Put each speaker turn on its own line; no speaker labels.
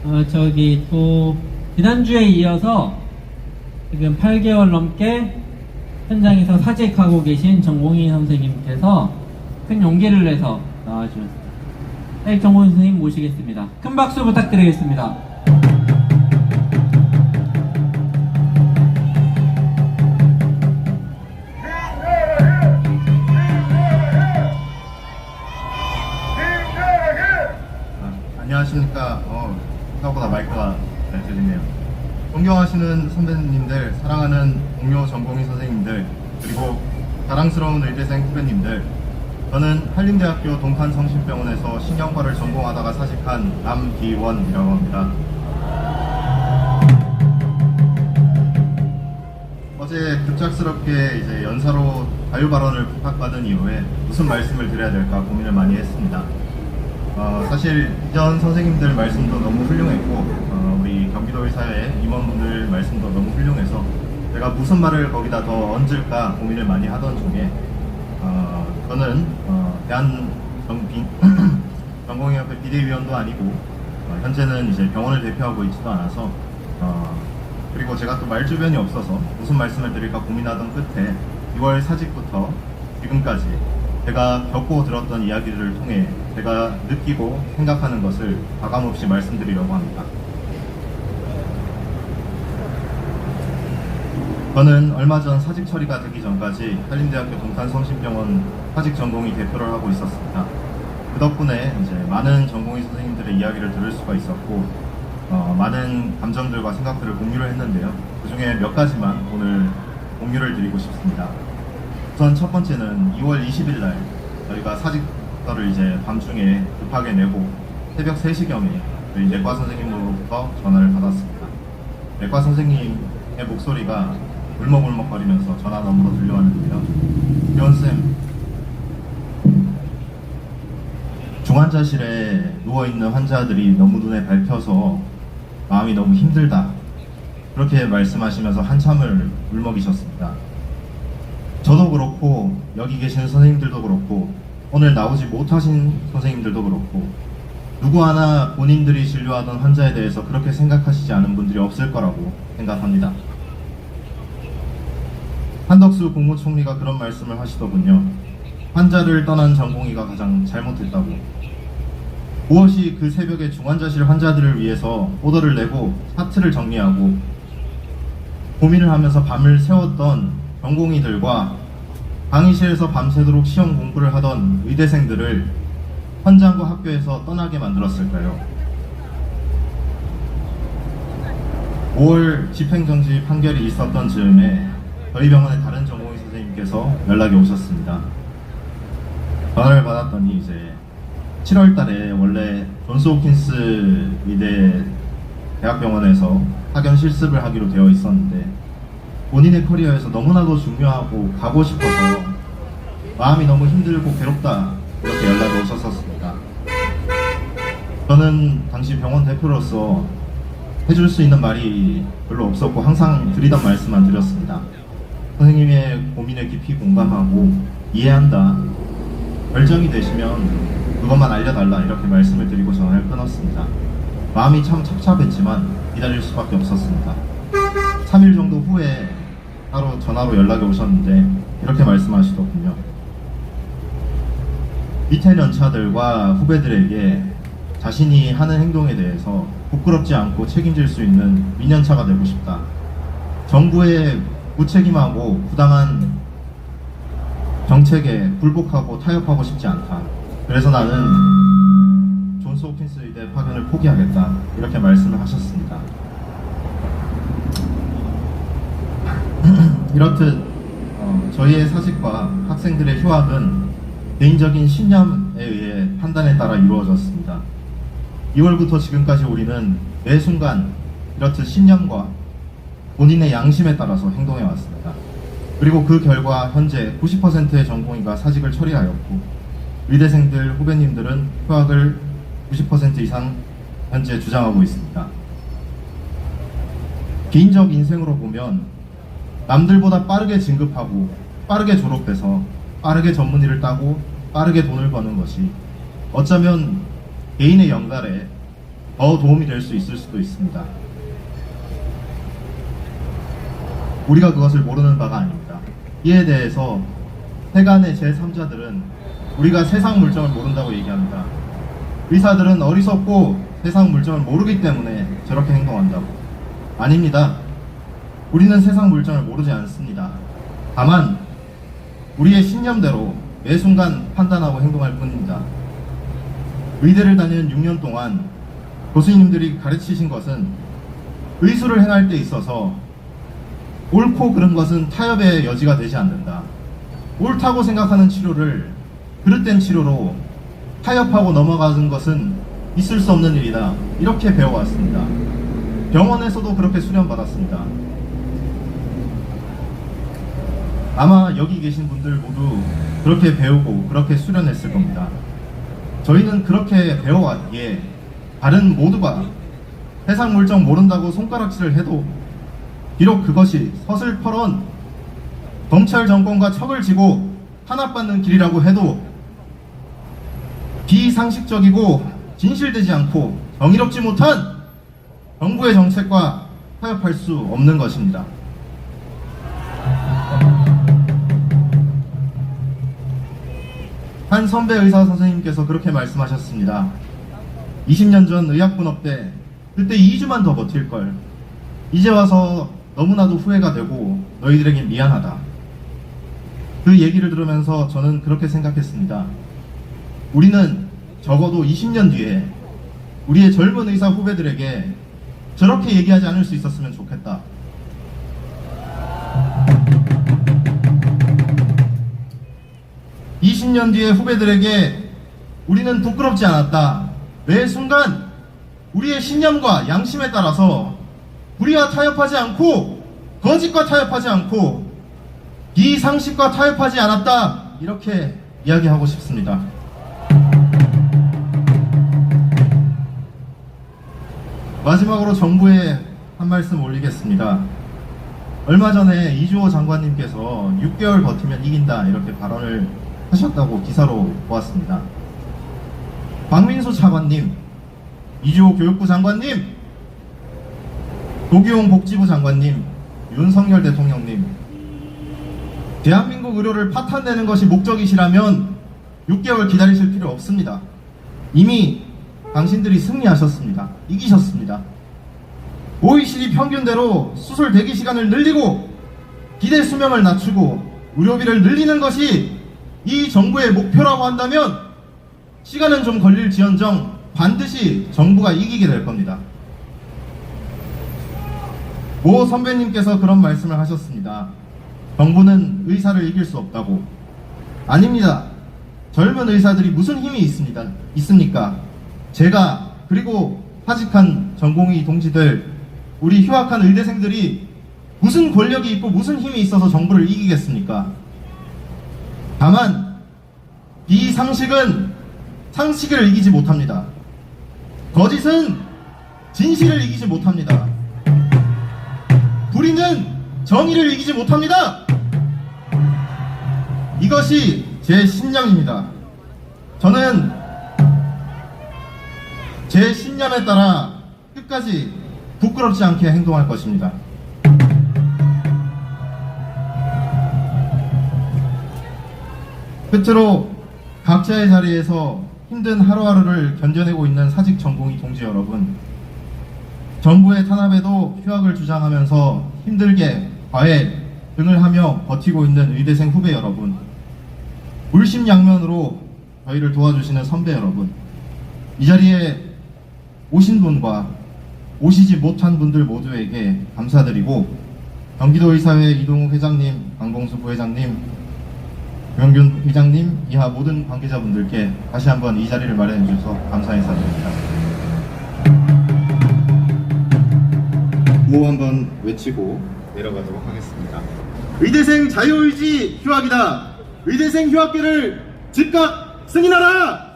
또 지난주에 이어서 지금 8개월 넘게 현장에서 사직하고 계신 정공희 선생님께서 큰 용기를 내서 나와주셨습니다. 정공희 선생님 모시겠습니다. 큰 박수 부탁드리겠습니다.
안녕하십니까. 생각보다 마이크가 잘 들리네요. 존경하시는 선배님들, 사랑하는 동료 전공의 선생님들, 그리고 자랑스러운 의대생 후배님들, 저는 한림대학교 동탄성심병원에서 신경과를 전공하다가 사직한 남기원이라고 합니다. 어제 급작스럽게 이제 연사로 자유발언을 부탁받은 이후에 무슨 말씀을 드려야 될까 고민을 많이 했습니다. 사실 이전 선생님들 말씀도 너무 훌륭했고 우리 경기도의사회 임원분들 말씀도 너무 훌륭해서 제가 무슨 말을 거기다 더 얹을까 고민을 많이 하던 중에 저는 대한전공의협회 비대위원도 아니고 현재는 이제 병원을 대표하고 있지도 않아서 그리고 제가 또 말주변이 없어서 무슨 말씀을 드릴까 고민하던 끝에 6월 사직부터 지금까지 제가 겪고 들었던 이야기들을 통해 제가 느끼고 생각하는 것을 가감없이 말씀드리려고 합니다. 저는 얼마 전 사직 처리가 되기 전까지 한림대학교 동탄성심병원 사직 전공의 대표를 하고 있었습니다. 그 덕분에 이제 많은 전공의 선생님들의 이야기를 들을 수가 있었고 많은 감정들과 생각들을 공유를 했는데요. 그 중에 몇 가지만 오늘 공유를 드리고 싶습니다. 우선 첫 번째는 2월 20일 날 저희가 사직서를 이제 밤중에 급하게 내고 새벽 3시경에 저희 내과 선생님으로부터 전화를 받았습니다. 내과 선생님의 목소리가 울먹울먹거리면서 전화 너머로 들려왔는데요. 기원쌤, 중환자실에 누워있는 환자들이 너무 눈에 밟혀서 마음이 너무 힘들다, 그렇게 말씀하시면서 한참을 울먹이셨습니다. 저도 그렇고 여기 계시는 선생님들도 그렇고 오늘 나오지 못하신 선생님들도 그렇고 누구 하나 본인들이 진료하던 환자에 대해서 그렇게 생각하시지 않은 분들이 없을 거라고 생각합니다. 한덕수 국무총리가 그런 말씀을 하시더군요. 환자를 떠난 전공의가 가장 잘못했다고. 무엇이 그 새벽에 중환자실 환자들을 위해서 오더를 내고 차트를 정리하고 고민을 하면서 밤을 새웠던 전공의들과 강의실에서 밤새도록 시험 공부를 하던 의대생들을 현장과 학교에서 떠나게 만들었을까요? 5월 집행정지 판결이 있었던 즈음에 저희 병원의 다른 전공의 선생님께서 연락이 오셨습니다. 전화를 받았더니 이제 7월 달에 원래 존스 홉킨스 의대 대학병원에서 학연 실습을 하기로 되어 있었는데 본인의 커리어에서 너무나도 중요하고 가고 싶어서 마음이 너무 힘들고 괴롭다, 이렇게 연락이 오셨었습니다. 저는 당시 병원 대표로서 해줄 수 있는 말이 별로 없었고 항상 드리던 말씀만 드렸습니다. 선생님의 고민에 깊이 공감하고 이해한다, 결정이 되시면 그것만 알려달라, 이렇게 말씀을 드리고 전화를 끊었습니다. 마음이 참 착잡했지만 기다릴 수밖에 없었습니다. 3일 정도 후에 따로 전화로 연락이 오셨는데 이렇게 말씀하시더군요. 밑에 연차들과 후배들에게 자신이 하는 행동에 대해서 부끄럽지 않고 책임질 수 있는 민연차가 되고 싶다. 정부의 무책임하고 부당한 정책에 굴복하고 타협하고 싶지 않다. 그래서 나는 존스 홉킨스 의대 파견을 포기하겠다, 이렇게 말씀을 하셨습니다. 이렇듯 저희의 사직과 학생들의 휴학은 개인적인 신념에 의해 판단에 따라 이루어졌습니다. 2월부터 지금까지 우리는 매 순간 이렇듯 신념과 본인의 양심에 따라서 행동해 왔습니다. 그리고 그 결과 현재 90%의 전공의가 사직을 처리하였고 의대생들, 후배님들은 휴학을 90% 이상 현재 주장하고 있습니다. 개인적 인생으로 보면 남들보다 빠르게 진급하고 빠르게 졸업해서 빠르게 전문의를 따고 빠르게 돈을 버는 것이 어쩌면 개인의 연갈에 더 도움이 될 수 있을 수도 있습니다. 우리가 그것을 모르는 바가 아닙니다. 이에 대해서 세간의 제3자들은 우리가 세상 물정을 모른다고 얘기합니다. 의사들은 어리석고 세상 물정을 모르기 때문에 저렇게 행동한다고. 아닙니다. 우리는 세상 물정을 모르지 않습니다. 다만 우리의 신념대로 매 순간 판단하고 행동할 뿐입니다. 의대를 다니는 6년 동안 교수님들이 가르치신 것은 의술을 행할 때 있어서 옳고 그른 것은 타협의 여지가 되지 않는다. 옳다고 생각하는 치료를 그릇된 치료로 타협하고 넘어가는 것은 있을 수 없는 일이다. 이렇게 배워왔습니다. 병원에서도 그렇게 수련받았습니다. 아마 여기 계신 분들 모두 그렇게 배우고 그렇게 수련했을 겁니다. 저희는 그렇게 배워왔기에 다른 모두가 세상 물정 모른다고 손가락질을 해도 비록 그것이 서슬퍼런 검찰 정권과 척을 지고 탄압받는 길이라고 해도 비상식적이고 진실되지 않고 정의롭지 못한 정부의 정책과 타협할 수 없는 것입니다. 한 선배 의사 선생님께서 그렇게 말씀하셨습니다. 20년 전 의학분업 때 그때 2주만 더 버틸걸. 이제 와서 너무나도 후회가 되고 너희들에게 미안하다. 그 얘기를 들으면서 저는 그렇게 생각했습니다. 우리는 적어도 20년 뒤에 우리의 젊은 의사 후배들에게 저렇게 얘기하지 않을 수 있었으면 좋겠다. (20년) 뒤에 후배들에게 우리는 부끄럽지 않았다. 매 순간 우리의 신념과 양심에 따라서 불의와 타협하지 않고 거짓과 타협하지 않고 비상식과 타협하지 않았다. 이렇게 이야기하고 싶습니다. 마지막으로 정부에 한 말씀 올리겠습니다. 얼마 전에 이주호 장관님께서 6개월 버티면 이긴다 이렇게 발언을 하셨다고 기사로 보았습니다. 박민수 차관님, 이주호 교육부 장관님, 도기용 복지부 장관님, 윤석열 대통령님, 대한민국 의료를 파탄내는 것이 목적이시라면 6개월 기다리실 필요 없습니다. 이미 당신들이 승리하셨습니다. 이기셨습니다. OECD 평균대로 수술 대기 시간을 늘리고 기대 수명을 낮추고 의료비를 늘리는 것이 이 정부의 목표라고 한다면 시간은 좀 걸릴지언정 반드시 정부가 이기게 될 겁니다. 모 선배님께서 그런 말씀을 하셨습니다. 정부는 의사를 이길 수 없다고. 아닙니다. 젊은 의사들이 무슨 힘이 있습니까? 제가 그리고 하직한 전공의 동지들, 우리 휴학한 의대생들이 무슨 권력이 있고 무슨 힘이 있어서 정부를 이기겠습니까? 다만 비상식은 상식을 이기지 못합니다. 거짓은 진실을 이기지 못합니다. 불의는 정의를 이기지 못합니다. 이것이 제 신념입니다. 저는 제 신념에 따라 끝까지 부끄럽지 않게 행동할 것입니다. 끝으로 각자의 자리에서 힘든 하루하루를 견뎌내고 있는 사직 전공의 동지 여러분, 정부의 탄압에도 휴학을 주장하면서 힘들게 과외 등을 하며 버티고 있는 의대생 후배 여러분, 물심양면으로 저희를 도와주시는 선배 여러분, 이 자리에 오신 분과 오시지 못한 분들 모두에게 감사드리고, 경기도의사회 이동욱 회장님, 강봉수 부회장님, 유영균 회장님 이하 모든 관계자분들께 다시 한번 이 자리를 마련해 주셔서 감사 인사드립니다. 구호 한번 외치고 내려가도록 하겠습니다. 의대생 자유의지 휴학이다. 의대생 휴학계를 즉각 승인하라!